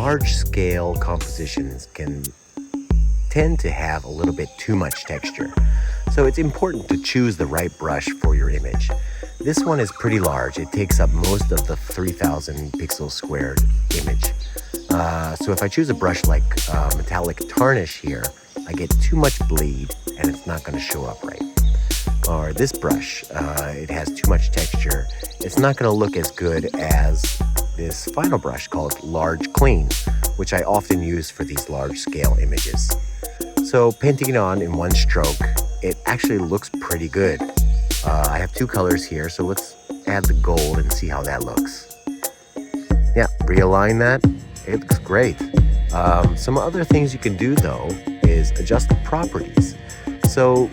large-scale compositions can tend to have a little bit too much texture. So it's important to choose the right brush for your image. This one is pretty large. It takes up most of the 3000 pixel squared image. So if I choose a brush like metallic tarnish here, I get too much bleed and it's not going to show up right. Or this brush, it has too much texture. It's not going to look as good as this final brush called Large Clean, which I often use for these large scale images. So painting it on in one stroke, it actually looks pretty good. I have two colors here, so let's add the gold and see how that looks. Yeah, realign that. It looks great. Some other things you can do though is adjust the properties. So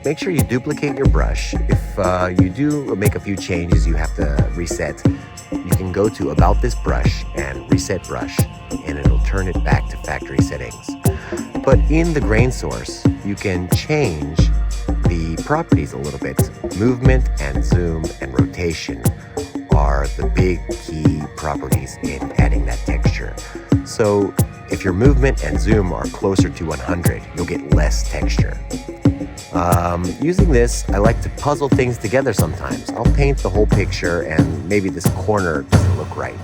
make sure you duplicate your brush. If you do make a few changes you have to reset, you can go to About This Brush and Reset Brush, and it'll turn it back to factory settings. But in the grain source, you can change the properties a little bit. Movement and zoom and rotation are the big key properties in adding that texture. So if your movement and zoom are closer to 100, you'll get less texture. Using this, I like to puzzle things together sometimes. I'll paint the whole picture and maybe this corner doesn't look right.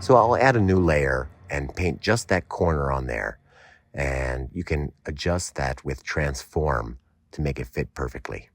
So I'll add a new layer and paint just that corner on there. And you can adjust that with transform to make it fit perfectly.